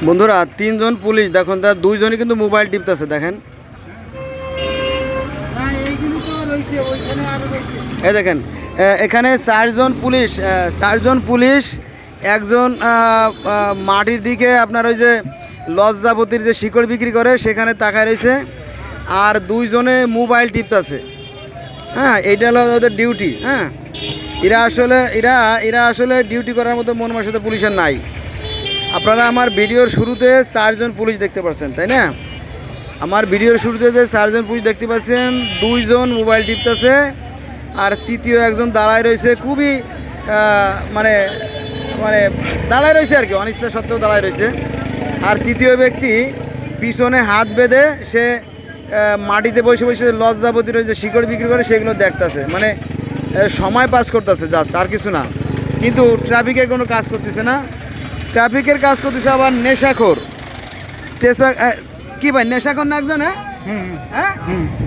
বন্ধুরা তিনজন পুলিশ দেখুন, তার দুইজনই কিন্তু মোবাইল টিপতেছে। দেখেন এই দেখেন, এখানে চারজন পুলিশ একজন মাটির দিকে আপনার ওই যে লজ্জাপতির যে শিকড় বিক্রি করে সেখানে তাকায় রয়েছে, আর দুইজনে মোবাইল টিপতেছে। হ্যাঁ, এইটা হলো ওদের ডিউটি। হ্যাঁ, এরা আসলে ডিউটি করার মতো মন মানসিকতা পুলিশের নাই। আপনারা আমার ভিডিওর শুরুতে চারজন পুলিশ দেখতে পাচ্ছেন, তাই না? আমার ভিডিওর শুরুতে যে চারজন পুলিশ দেখতে পাচ্ছেন, দুইজন মোবাইল টিপতেছে আর তৃতীয় একজন দাঁড়ায় রয়েছে, খুবই মানে মানে দাঁড়ায় রয়েছে আর কি, অনিচ্ছা সত্ত্বেও দাঁড়ায় রয়েছে। আর তৃতীয় ব্যক্তি পিছনে হাত বেঁধে সে মাটিতে বসে বসে লজ্জাপতির ওই যে শিকড় বিক্রি করে সেগুলো দেখতেছে, মানে সময় পাস করতেছে জাস্ট, আর কিছু না। কিন্তু ট্রাফিকের কোনো কাজ করতেছে না, ট্রাফিকের কাজ করতেছে আবার নেশাখোর। কি ভাই, নেশাখোর না একজন? হ্যাঁ,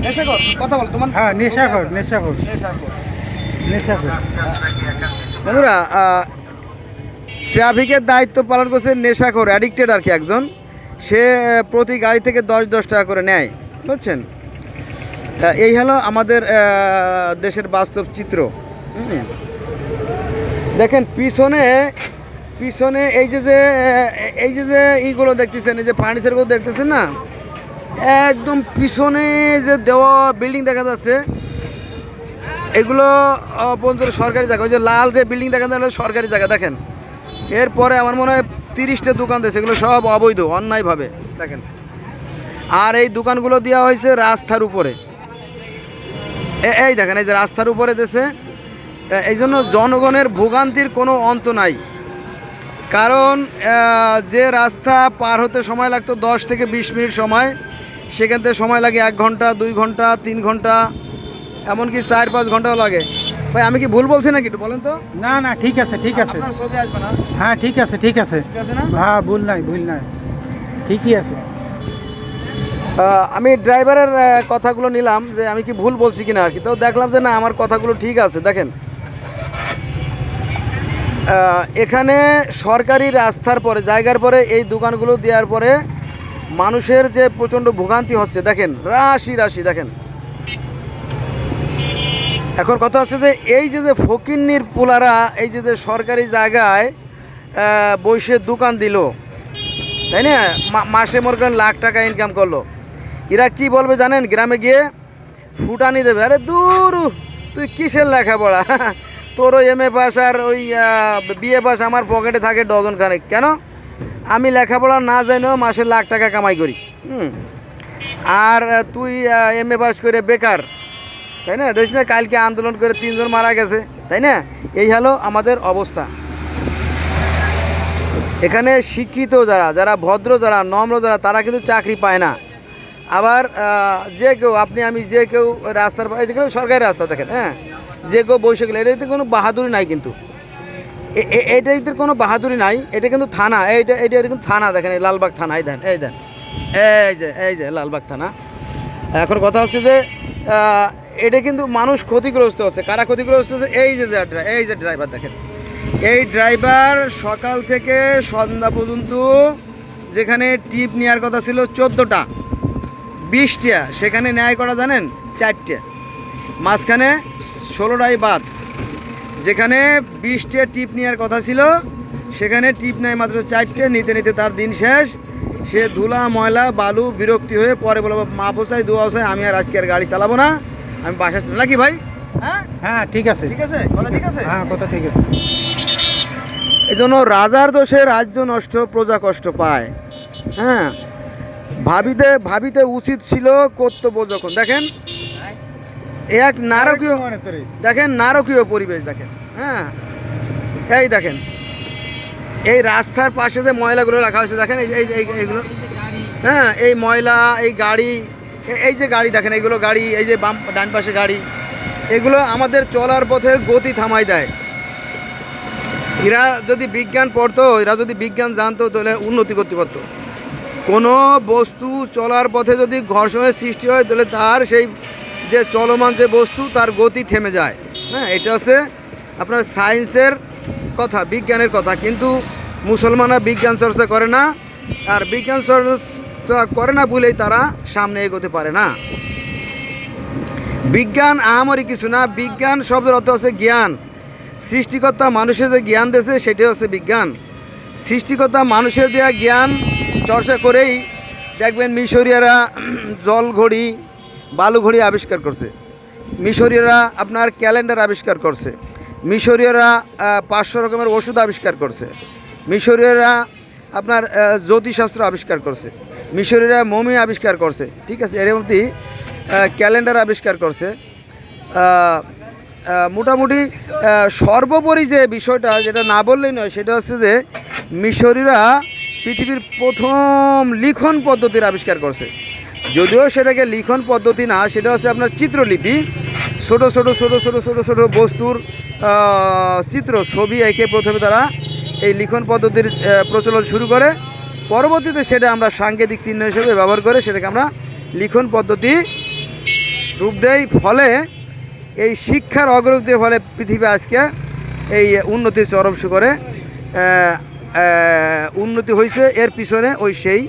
নেশাখোর কথা বল তোমার। হ্যাঁ, নেশাখোর। বন্ধুরা, ট্রাফিকের দায়িত্ব পালন করছে নেশাখোর, অ্যাডিক্টেড আর কি একজন। সে প্রতি গাড়ি থেকে 10 টাকা করে নেয়, বুঝছেন? এই হলো আমাদের দেশের বাস্তব চিত্র। দেখেন পিছনে এই যে এইগুলো দেখতেছেন, এই যে ফার্নিচারগুলো দেখতেছেন না, একদম পিছনে যে দেওয়া বিল্ডিং দেখা যাচ্ছে, এগুলো পর্যন্ত সরকারি জায়গা। ওই যে লাল যে বিল্ডিং দেখা যাচ্ছে সরকারি জায়গা। দেখেন, এরপরে আমার মনে হয় 30টা দোকান দিয়েছে, এগুলো সব অবৈধ, অন্যায়ভাবে। দেখেন, আর এই দোকানগুলো দেওয়া হয়েছে রাস্তার উপরে। এই দেখেন, এই যে রাস্তার উপরে দিয়েছে। এই জন্য জনগণের ভোগান্তির কোনো অন্ত নাই। কারণ যে রাস্তা পার হতে সময় লাগতো 10 থেকে 20 মিনিট সময়, সেখান থেকে সময় লাগে 1 ঘন্টা, 2 ঘন্টা, 3 ঘন্টা, এমনকি 4-5 ঘন্টাও লাগে। ভাই, আমি কি ভুল বলছি নাকি, একটু বলেন তো? না, ঠিক আছে। আপনার ছবি আসবে না? হ্যাঁ, ঠিক আছে ঠিক আছে না? হ্যাঁ, ভুল নাই, ঠিকই আছে। আমি ড্রাইভারের কথাগুলো নিলাম যে আমি কি ভুল বলছি কিনা আর কি, তো দেখলাম যে না, আমার কথাগুলো ঠিক আছে। দেখেন, এখানে সরকারি রাস্তার পরে, জায়গার পরে এই দোকানগুলো দেওয়ার পরে মানুষের যে প্রচণ্ড ভোগান্তি হচ্ছে, দেখেন রাশি দেখেন। এখন কথা হচ্ছে যে এই যে ফকিন্নির পোলারা এই যে সরকারি জায়গায় বসে দোকান দিল, তাই না? মাসে মনে করেন লাখ টাকা ইনকাম করলো। এরা কি বলবে জানেন? গ্রামে গিয়ে ফুটানি দেবে, আরে দূর, তুই কিসের লেখাপড়া, তোর ওই MA পাস আর ওই BA পাস আমার পকেটে থাকে ডজন খানেক। কেন? আমি লেখাপড়া না জানিও মাসে লাখ টাকা কামাই করি। আর তুই MA পাস করে বেকার, তাই না? দেখ না, কালকে আন্দোলন করে 3 জন মারা গেছে, তাই না? এই হলো আমাদের অবস্থা। এখানে শিক্ষিত যারা ভদ্র, যারা নম্র, তারা কিন্তু চাকরি পায় না। আবার যে কেউ, আপনি আমি যে কেউ রাস্তার, যেগুলো সরকারি রাস্তা দেখেন, হ্যাঁ, যে কেউ বসে গেলে এটাতে কোনো বাহাদুরি নাই, কিন্তু এটাতে কোনো বাহাদুরি নাই। এটা কিন্তু থানা, এটা কিন্তু থানা। দেখেন, এই লালবাগ থানা, এই দেন এই যে লালবাগ থানা। এখন কথা হচ্ছে যে এটা কিন্তু মানুষ ক্ষতিগ্রস্ত হচ্ছে। কারা ক্ষতিগ্রস্ত হচ্ছে? এই যে ড্রাইভার। দেখেন, এই ড্রাইভার সকাল থেকে সন্ধ্যা পর্যন্ত যেখানে টিপ নেওয়ার কথা ছিল 14টা, 20টা, সেখানে ন্যায় করা জানেন 4টে, মাঝখানে 16টাই বাদ। যেখানে 20টে টিপ নেওয়ার কথা ছিল সেখানে টিপ নেয় মাত্র 4টে। নিতে তার দিন শেষ। সে ধুলা, ময়লা, বালু, বিরক্তি হয়ে পরে বলবো, মা পোষাই, দোয়া পোষাই, আমি আর আজকে আর গাড়ি চালাবো না, আমি বাসায় নাকি ভাই? হ্যাঁ, ঠিক আছে কথা ঠিক আছে। হ্যাঁ, কথা ঠিক আছে। এই জন্য রাজার দোষে রাজ্য নষ্ট, প্রজা কষ্ট পায়। হ্যাঁ, ভাবিতে উচিত ছিল কর্তব্য যখন। দেখেন, এক নারকীয় পরিবেশ। দেখেন, হ্যাঁ, এই দেখেন, এই রাস্তার পাশে যে ময়লাগুলো রাখা হয়েছে, দেখেন এইগুলো, হ্যাঁ, এই ময়লা, এই গাড়ি, এই যে গাড়ি দেখেন, এইগুলো গাড়ি, এই যে ডান পাশে গাড়ি, এগুলো আমাদের চলার পথের গতি থামাই দেয়। এরা যদি বিজ্ঞান পড়তো, এরা যদি বিজ্ঞান জানতো, তাহলে উন্নতি করতে পারতো। কোনো বস্তু চলার পথে যদি ঘর্ষণের সৃষ্টি হয়, তাহলে তার সেই যে চলমান যে বস্তু, তার গতি থেমে যায়। হ্যাঁ, এটা হচ্ছে আপনার সায়েন্সের কথা, বিজ্ঞানের কথা। কিন্তু মুসলমানরা বিজ্ঞান চর্চা করে না, আর বিজ্ঞান চর্চা করে না বলেই তারা সামনে এগোতে পারে না। বিজ্ঞান আহামরি কিছু না, বিজ্ঞান শব্দের অর্থ হচ্ছে জ্ঞান। সৃষ্টিকর্তা মানুষের যে জ্ঞান দিয়েছে সেটাই হচ্ছে বিজ্ঞান। সৃষ্টিকর্তা মানুষের দেওয়া জ্ঞান চর্চা করেই দেখবেন মিশরীয়রা জল ঘড়ি, বালু ঘড়ি আবিষ্কার করছে। মিশরীয়রা আপনার ক্যালেন্ডার আবিষ্কার করছে। মিশরীয়রা 500 রকমের ওষুধ আবিষ্কার করছে। মিশরীয়রা আপনার জ্যোতিষশাস্ত্র আবিষ্কার করছে। মিশরীয়রা মমি আবিষ্কার করছে, ঠিক আছে। এর মধ্যে ক্যালেন্ডার আবিষ্কার করছে। মোটামুটি সর্বোপরি যে বিষয়টা যেটা না বললেই নয় সেটা হচ্ছে যে মিশরীয়রা পৃথিবীর প্রথম লিখন পদ্ধতির আবিষ্কার করছে। যদিও সেটাকে লিখন পদ্ধতি না, সেটা হচ্ছে আপনার চিত্রলিপি। ছোটো ছোটো ছোটো ছোটো ছোটো ছোটো বস্তুর চিত্র ছবি এঁকে প্রথমে তারা এই লিখন পদ্ধতির প্রচলন শুরু করে। পরবর্তীতে সেটা আমরা সাংকেতিক চিহ্ন হিসেবে ব্যবহার করে সেটাকে আমরা লিখন পদ্ধতি রূপ দেই। ফলে এই শিক্ষার অগ্রগতির ফলে পৃথিবী আজকে এই উন্নতির চরম শিখরে উন্নতি হয়েছে। এর পিছনে সেই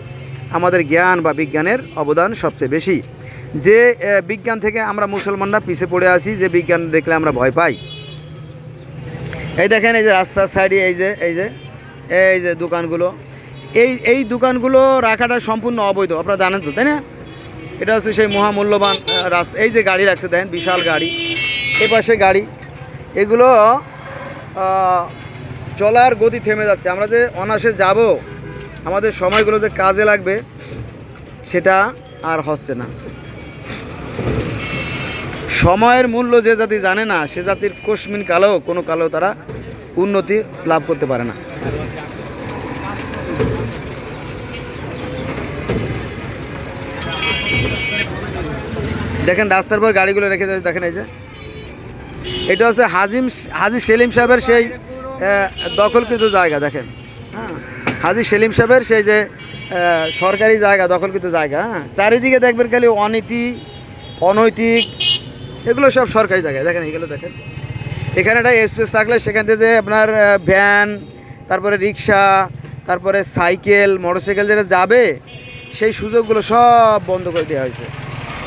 আমাদের জ্ঞান বা বিজ্ঞানের অবদান সবচেয়ে বেশি। যে বিজ্ঞান থেকে আমরা মুসলমানরা পিছিয়ে পড়ে আছি, যে বিজ্ঞান দেখলে আমরা ভয় পাই। এই দেখেন, এই যে রাস্তার সাইডে এই যে দোকানগুলো, এই দোকানগুলো রাখাটা সম্পূর্ণ অবৈধ, আপনারা জানেন তো, তাই না? এটা হচ্ছে সেই মহামূল্যবান রাস্তা। এই যে গাড়ি রাখছে দেখেন, বিশাল গাড়ি, এ পাশে গাড়ি, এগুলো চলার গতি থেমে যাচ্ছে। আমরা যে অনায়াসে যাব, আমাদের সময়গুলো যে কাজে লাগবে সেটা আর হচ্ছে না। সময়ের মূল্য যে জাতি জানে না সে জাতির কোশমিন কালেও কোনো কালেও তারা উন্নতি লাভ করতে পারে না। দেখেন রাস্তার পর গাড়িগুলো রেখে যাচ্ছে, দেখেন এই যে এটা হচ্ছে হাজি সেলিম সাহেবের সেই দখলকৃত জায়গা। দেখেন, হ্যাঁ, হাজি সেলিম সাহেবের সেই যে সরকারি জায়গা, দখলকৃত জায়গা। হ্যাঁ, চারিদিকে দেখবেন খালি অনীতি, অনৈতিক, এগুলো সব সরকারি জায়গায়। দেখেন এগুলো দেখেন, এখানে একটা স্পেস থাকলে সেখান থেকে আপনার ভ্যান, তারপরে রিক্সা, তারপরে সাইকেল, মোটরসাইকেল যেটা যাবে সেই সুযোগগুলো সব বন্ধ করে দেওয়া হয়েছে।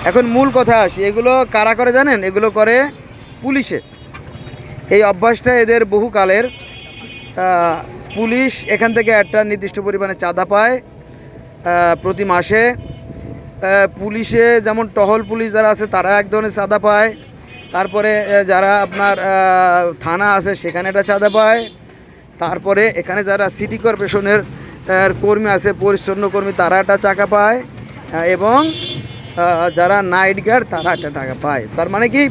এখন মূল কথা আসি, এগুলো কারা করে জানেন? এগুলো করে পুলিশে। এই অভ্যাসটা এদের বহুকালের। পুলিশ এখান থেকে একটা নির্দিষ্ট পরিমাণে চাঁদা পায় প্রতি মাসে। পুলিশে যেমন টহল পুলিশ যারা আছে তারা এক ধরনের চাঁদা পায়। তারপরে যারা আপনার থানা আছে সেখানে একটা চাঁদা পায়। তারপরে এখানে যারা সিটি কর্পোরেশনের কর্মী আছে, পরিচ্ছন্ন কর্মী, তারা একটা টাকা পায়। এবং যারা নাইট গার্ড তারা একটা টাকা পায়। তার মানে কি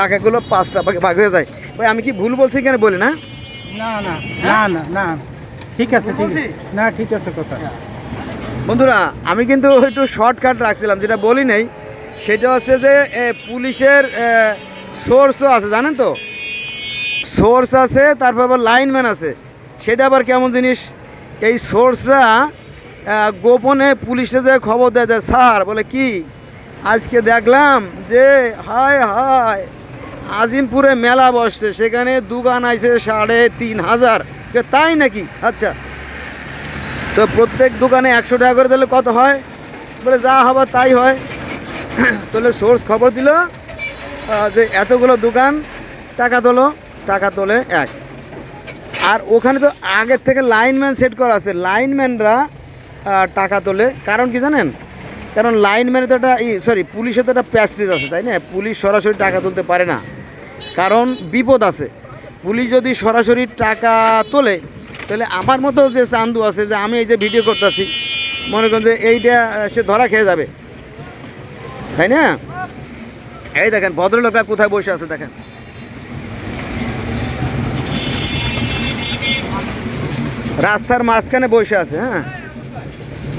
টাকাগুলো 5টা ভাগ হয়ে যায়। ভাই আমি কি ভুল বলছি কেন বলি না? না না না না না, ঠিক আছে, ঠিক আছে, না ঠিক আছে কথা। বন্ধুরা, আমি কিন্তু একটু শর্টকাট রাখছিলাম, যেটা বলি নেই সেটা হচ্ছে যে পুলিশের সোর্স তো আছে, জানেন তো, সোর্স আছে, তারপর আবার লাইনম্যান আছে। সেটা আবার কেমন জিনিস? এই সোর্সরা গোপনে পুলিশে যে খবর দেয় যে স্যার বলে কি আজকে দেখলাম যে হায় হায় আজিমপুরে মেলা বসছে, সেখানে দোকান আছে 3,500। তাই নাকি? আচ্ছা, তো প্রত্যেক দোকানে 100 টাকা করে দিলে কত হয়? বলে যা হবার তাই হয়। তাহলে সোর্স খবর দিল যে এতগুলো দোকান, টাকা তোলে 1। আর ওখানে তো আগের থেকে লাইনম্যান সেট করা আছে, লাইনম্যানরা টাকা তোলে। কারণ কি জানেন? কারণ লাইনম্যানে তো একটা পুলিশে তো একটা প্যাস্টেজ আছে, তাই না? পুলিশ সরাসরি টাকা তুলতে পারে না, কারণ বিপদ আছে। পুলিশ যদি সরাসরি টাকা তোলে তাহলে আমার মতো যে চান্দু আছে, যে আমি এই যে ভিডিও করতেছি, মনে করেন যে এইটা সে ধরা খেয়ে যাবে, তাই না? এই দেখেন ভদ্রলোকরা কোথায় বসে আছে, দেখেন রাস্তার মাঝখানে বসে আছে। হ্যাঁ,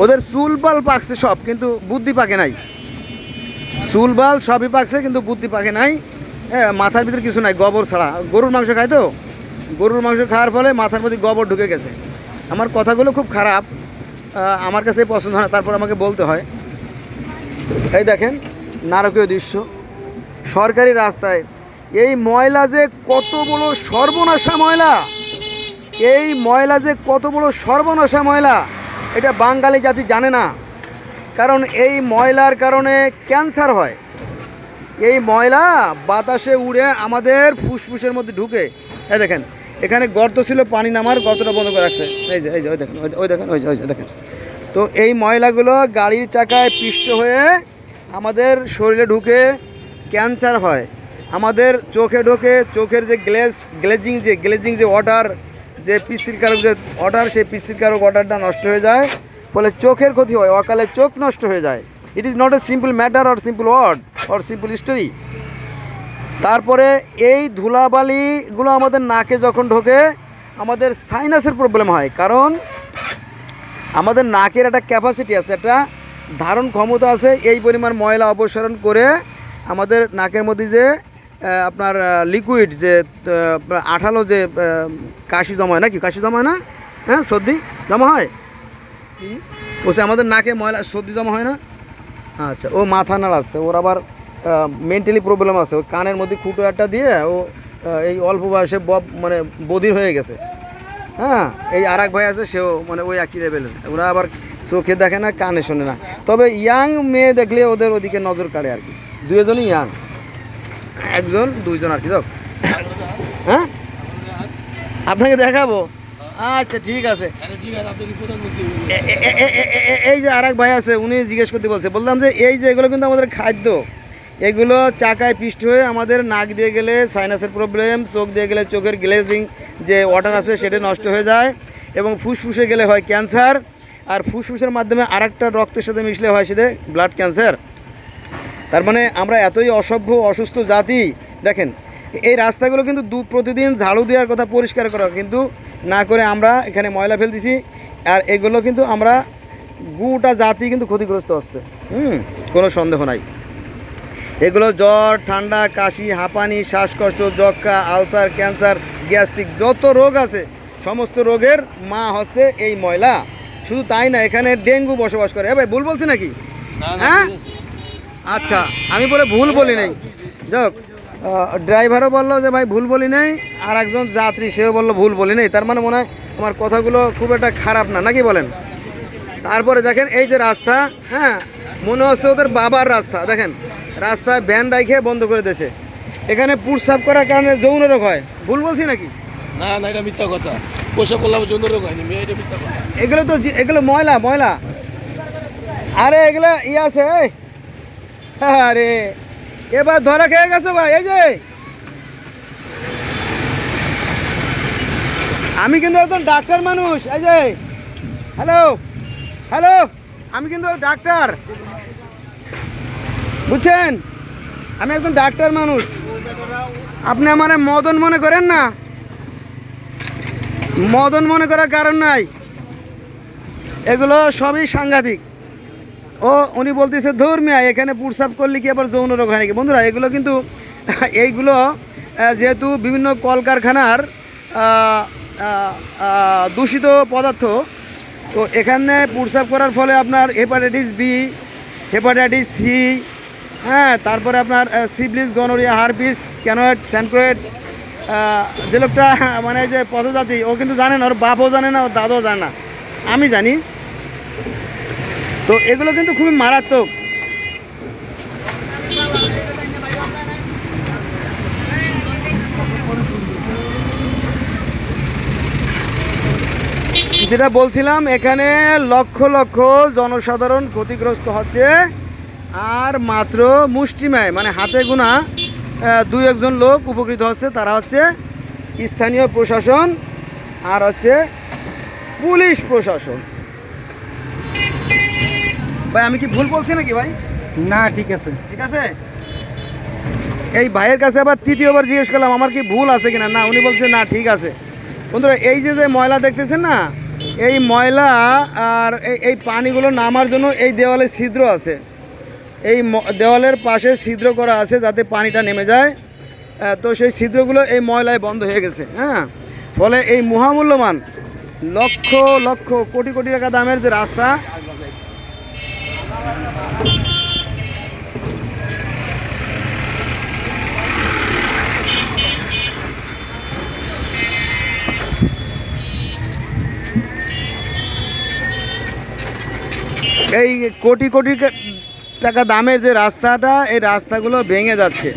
ওদের চুলবাল পাকছে সব, কিন্তু বুদ্ধি পাকে নাই। চুলবাল সবই পাকছে কিন্তু বুদ্ধি পাকে নাই। হ্যাঁ, মাথার ভিতরে কিছু নাই, গোবর ছাড়া। গরুর মাংস খায় তো, গরুর মাংস খাওয়ার ফলে মাথার মধ্যে গোবর ঢুকে গেছে। আমার কথাগুলো খুব খারাপ, আমার কাছে পছন্দ হয় না, তারপর আমাকে বলতে হয়। এই দেখেন নারকীয় দৃশ্য সরকারি রাস্তায়। এই ময়লা যে কত বড় সর্বনাশা ময়লা, এই ময়লা যে কত বড় সর্বনাশা ময়লা, এটা বাঙালি জাতি জানে না। কারণ এই ময়লার কারণে ক্যান্সার হয়। এই ময়লা বাতাসে উড়ে আমাদের ফুসফুসের মধ্যে ঢুকে। এই দেখেন এখানে গর্ত ছিল, পানি নামার গর্তটা বন্ধ করে রাখছে। এই যে ওই দেখেন, ওই দেখেন, ওই দেখেন। তো এই ময়লাগুলো গাড়ির চাকায় পিষ্ট হয়ে আমাদের শরীরে ঢুকে ক্যান্সার হয়। আমাদের চোখে ঢোকে, চোখের যে গ্লেজিং যে ওয়াটার, যে পিচ্ছিরকারক যে ওয়াটার, সেই পিচ্ছিরকারক ওয়াটারটা নষ্ট হয়ে যায়, ফলে চোখের ক্ষতি হয়, অকালে চোখ নষ্ট হয়ে যায়। It is not a simple matter or simple word or simple story. তারপরে এই ধুলাবালিগুলো আমাদের নাকে যখন ঢোকে আমাদের সাইনাসের প্রবলেম হয়। কারণ আমাদের নাকের একটা ক্যাপাসিটি আছে, একটা ধারণ ক্ষমতা আছে, এই পরিমাণ ময়লা অপসারণ করে আমাদের নাকের মধ্যে যে আপনার লিকুইড যে আঠালো যে কাশি জমা হয়, নাকি কাশি জমা হয় না? হ্যাঁ, সর্দি জমা হয়। বলছে আমাদের নাকে ময়লা সর্দি জমা হয় না? আচ্ছা, ও মাথা নাড়াচ্ছে, ওর আবার মেন্টালি প্রবলেম আছে, ওই কানের মধ্যে খুঁটো একটা দিয়ে ও এই অল্প বয়সে মানে বধির হয়ে গেছে। হ্যাঁ, এই আর এক ভাই আছে, সেও মানে ওই একই লেভেলের। ওরা আবার চোখে দেখে না, কানে শোনে না, তবে ইয়াং মেয়ে দেখলে ওদের ওদিকে নজর কাড়ে আর কি। দুজনই ইয়াং, একজন দুইজন আর কি। যাক, হ্যাঁ আপনাকে দেখাবো। আচ্ছা ঠিক আছে। এই যে আর এক ভাই আছে, উনি জিজ্ঞেস করতে বললাম যে এই যে এগুলো কিন্তু আমাদের খাদ্য, এগুলো চাকায় পিষ্ট হয়ে আমাদের নাক দিয়ে গেলে সাইনাসের প্রবলেম, চোখ দিয়ে গেলে চোখের গ্লেজিং যে ওয়াটার আছে সেটা নষ্ট হয়ে যায়, এবং ফুসফুসে গেলে হয় ক্যান্সার, আর ফুসফুসের মাধ্যমে আরেকটা রক্তের সাথে মিশলে হয় সেটা ব্লাড ক্যান্সার। তার মানে আমরা এতই অসভ্য অসুস্থ জাতি। দেখেন এই রাস্তাগুলো কিন্তু প্রতিদিন ঝাড়ু দেওয়ার কথা, পরিষ্কার করা, কিন্তু না করে আমরা এখানে ময়লা ফেলতেছি। আর এগুলো কিন্তু আমরা গোটা জাতি কিন্তু ক্ষতিগ্রস্ত হচ্ছে, কোনো সন্দেহ নাই। এগুলো জ্বর, ঠান্ডা, কাশি, হাঁপানি, শ্বাসকষ্ট, যক্ষ্মা, আলসার, ক্যান্সার, গ্যাস্ট্রিক, যত রোগ আছে সমস্ত রোগের মা হচ্ছে এই ময়লা। শুধু তাই না, এখানে ডেঙ্গু বসবাস করে। ভাই ভুল বলছি নাকি? হ্যাঁ, আচ্ছা আমি বলে ভুল বলি নাই। যাক, ড্রাইভারও বললো যে ভাই ভুল বলি নাই, আর একজন যাত্রী সেও বললো ভুল বলি নাই। তার মানে মনে হয় আমার কথাগুলো খুব একটা খারাপ না, নাকি বলেন? তারপরে দেখেন এই যে রাস্তা, হ্যাঁ মনে হচ্ছে ওদের বাবার রাস্তা। দেখেন রাস্তায় ভ্যান রাইখে বন্ধ করে দিয়েছে। এখানে প্রস্রাব করার কারণে যৌন রোগ হয়। ভুল বলছি নাকি? না না, এটা মিথ্যা কথা। প্রস্রাব করলাম যৌন রোগ হয়নি, এটা মিথ্যা কথা। এগুলো তো এগুলো ময়লা। আরে এগুলো আছে। আরে এবার ধরা খেয়ে গেছে ভাই। এই যে আমি কিন্তু একজন ডাক্তার মানুষ। এই যে হ্যালো, আমি কিন্তু ডাক্তার, বুঝছেন? আমি একজন ডাক্তার মানুষ। আপনি আমার মদন মনে করেন না, মদন মনে করার কারণ নাই। এগুলো সবই সাংঘাতিক। উনি বলতেছে ধর্মিয়া এখানে প্রস্রাব করলে কি আবার যৌন রোগ হয় নাকি? বন্ধুরা এগুলো কিন্তু এইগুলো যেহেতু বিভিন্ন কলকারখানার দূষিত পদার্থ, তো এখানে প্রস্রাব করার ফলে আপনার হেপাটাইটিস বি, হেপাটাইটিস সি, হ্যাঁ তারপরে আপনার সিফিলিস, গনোরিয়া, হারপিস, ক্যানোয়েড, স্যানক্রোয়েড, যে লোকটা মানে যে পথজাতি, ও কিন্তু জানে না, ওর বাপও জানে না, ওর দাদাও জানে না, আমি জানি। তো এগুলো কিন্তু খুবই মারাত্মক। যেটা বলছিলাম, এখানে লক্ষ লক্ষ জনসাধারণ ক্ষতিগ্রস্ত হচ্ছে, আর মাত্র মুষ্টিমেয় মানে হাতে গোনা দুই একজন লোক উপকৃত হচ্ছে। তারা হচ্ছে স্থানীয় প্রশাসন আর হচ্ছে পুলিশ প্রশাসন। ভাই আমি কি ভুল বলছি নাকি ভাই? না ঠিক আছে, ঠিক আছে। এই ভাইয়ের কাছে আবার তৃতীয়বার জিজ্ঞেস করলাম আমার কি ভুল আছে কিনা, না উনি বলছে না ঠিক আছে। বন্ধুরা এই যে ময়লা দেখতেছেন না, এই ময়লা আর এই পানিগুলো নামার জন্য এই দেওয়ালে ছিদ্র আছে, এই দেওয়ালের পাশে ছিদ্র করা আছে যাতে পানিটা নেমে যায়। তো সেই ছিদ্রগুলো এই ময়লায় বন্ধ হয়ে গেছে। হ্যাঁ, ফলে এই মহামূল্যবান লক্ষ লক্ষ কোটি কোটি টাকা দামের যে রাস্তা, এই কোটি কোটি টাকা দামের যে রাস্তাটা, এই রাস্তাগুলো ভেঙে যাচ্ছে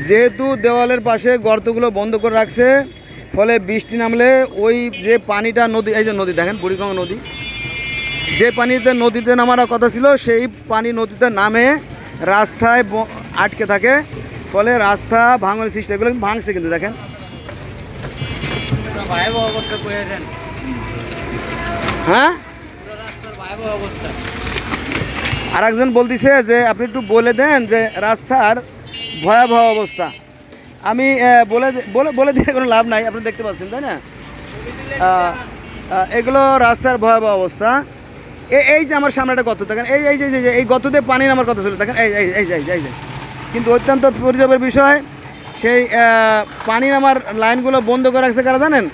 যেহেতু দেওয়ালের পাশে গর্তগুলো বন্ধ করে রাখছে। ফলে বৃষ্টি নামলে ওই যে পানিটা নদী, এই যে নদী দেখেন বুড়িগঙ্গা নদী, যে পানিতে নদীতে নামার কথা ছিল সেই পানি নদীতে নামে রাস্তায় আটকে থাকে। ফলে রাস্তা ভাঙনের সৃষ্টি, এগুলো কিন্তু ভাঙছে কিন্তু দেখেন। হ্যাঁ, আর একজন বলতেছে যে আপনি একটু বলে দেন যে রাস্তার ভয়াবহ অবস্থা। আমি বলে বলে বলে দিয়ে কোনো লাভ নাই, আপনি দেখতে পাচ্ছেন তাই না। এগুলো রাস্তার ভয়াবহ অবস্থা। এই যে আমার সামনে একটা গর্ত দেখেন, এই যে এই গর্ততে পানি নামার কথা ছিল দেখেন, এই যে কিন্তু অত্যন্ত পরিতাপের বিষয় সেই পানি নামার লাইনগুলো বন্ধ করে রাখছে কারা জানেন?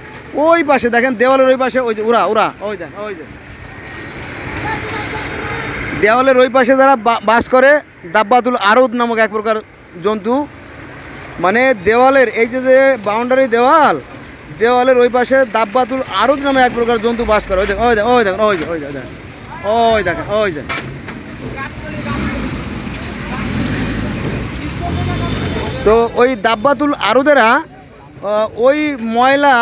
ওই পাশে দেখেন দেওয়ালের ওই পাশে, ওই যে ওরা ওই দেন, ওই যে দেওয়ালের ওই পাশে যারা বাস করে, দাব্বাতুল আরুদ নামক এক প্রকার জন্তু। মানে দেওয়ালের এই যে বাউন্ডারি দেওয়াল, দেওয়ালের ওই পাশে দাব্বাতুল আরুদ নামে এক প্রকার জন্তু বাস করে। ওই দেখেন, ওই দেখেন, ওই যে দেখেন, ওই দেখেন, ওই যে তো ওই দাব্বাতুল আরুদেরা ওই ময়লা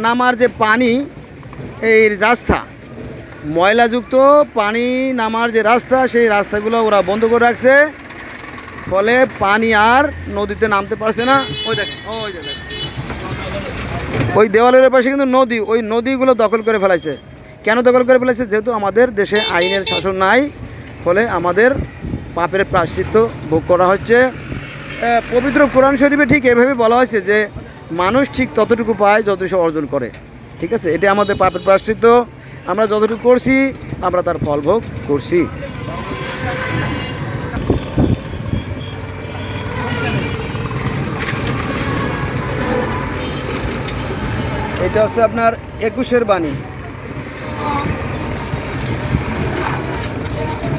নামার যে পানি, এই রাস্তা ময়লাযুক্ত পানি নামার যে রাস্তা, সেই রাস্তাগুলো ওরা বন্ধ করে রাখছে। ফলে পানি আর নদীতে নামতে পারছে না। ওই দেখেন, ওই যে দেখেন, ওই দেওয়ালের পাশে কিন্তু নদী, ওই নদীগুলো দখল করে ফেলাইছে। কেন দখল করে ফেলাইছে? যেহেতু আমাদের দেশে আইনের শাসন নাই, ফলে আমাদের পাপের প্রায়শ্চিত্ত ভোগ করা হচ্ছে। পবিত্র কোরআন শরীফে ঠিক এভাবে বলা হয়েছে যে মানুষ ঠিক ততটুকু পায় যতটুকু অর্জন করে। ঠিক আছে, এটা আমাদের পাপের প্রায়শ্চিত্ত। আমরা যতটুকু করছি আমরা তার ফল ভোগ করছি। এটা হচ্ছে আপনার 21-এর বাণী,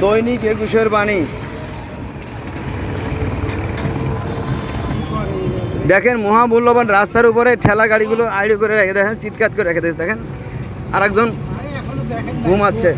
দৈনিক 21-এর বাণী। দেখেন মহামূল্যবান রাস্তার উপরে ঠেলা গাড়িগুলো আইডি করে রেখে দেখেন, চিৎকার করে রেখে দিয়েছে দেখেন, আর একজন ঘুমাচ্ছে।